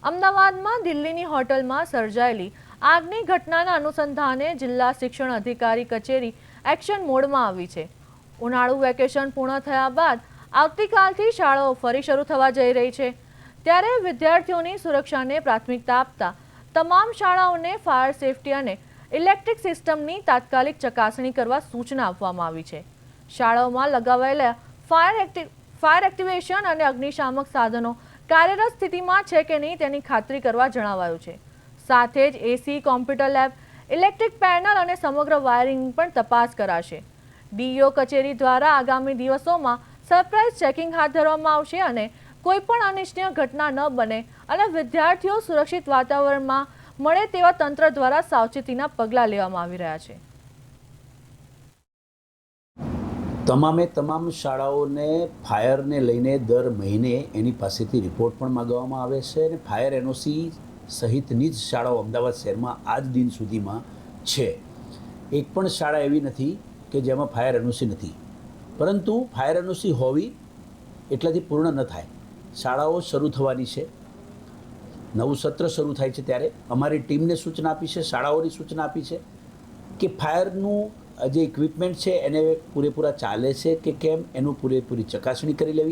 અમદાવાદમાં દિલ્હીની હોટલમાં સર્જાયેલી આગની ઘટનાના અનુસંધાને જિલ્લા શિક્ષણ અધિકારી કચેરી એક્શન મોડમાં આવી છે। ઉનાળુ વેકેશન પૂર્ણ થયા બાદ આવતીકાલથી શાળાઓ ફરી શરૂ થવા જઈ રહી છે, ત્યારે વિદ્યાર્થીઓની સુરક્ષાને પ્રાથમિકતા આપતા તમામ શાળાઓને ફાયર સેફટી અને ઇલેક્ટ્રિક સિસ્ટમની તાત્કાલિક ચકાસણી કરવા સૂચના આપવામાં આવી છે। શાળાઓમાં લગાવાયેલા ફાયર એક્ટિવેશન અને અગ્નિશામક સાધનો કાર્યરત સ્થિતિમાં છે કે નહીં તેની ખાતરી કરવા જણાવાયું છે। સાથે જ એસી, કોમ્પ્યુટર લેબ, ઇલેક્ટ્રિક પેનલ અને સમગ્ર વાયરિંગ પણ તપાસ કરાશે। ડીઈઓ કચેરી દ્વારા આગામી દિવસોમાં સરપ્રાઇઝ ચેકિંગ હાથ ધરવામાં આવશે અને કોઈપણ અનિચ્છનીય ઘટના ન બને અને વિદ્યાર્થીઓ સુરક્ષિત વાતાવરણમાં મળે તેવા તંત્ર દ્વારા સાવચેતીના પગલાં લેવામાં આવી રહ્યા છે। તમામે તમામ શાળાઓને ફાયરને લઈને દર મહિને એની પાસેથી રિપોર્ટ પણ માગવામાં આવે છે અને ફાયર એનઓસી સહિતની જ શાળાઓ અમદાવાદ શહેરમાં આજ દિન સુધીમાં છે। એક પણ શાળા એવી નથી કે જેમાં ફાયર એનઓસી નથી, પરંતુ ફાયર એનઓસી હોવી એટલાથી પૂર્ણ ન થાય। શાળાઓ શરૂ થવાની છે, નવું સત્ર શરૂ થાય છે ત્યારે અમારી ટીમને સૂચના આપી છે, શાળાઓની સૂચના આપી છે કે ફાયરનું જે ઇક્વિપમેન્ટ છે એને પૂરેપૂરા ચાલે છે કે કેમ એનું પૂરેપૂરી ચકાસણી કરી લેવી।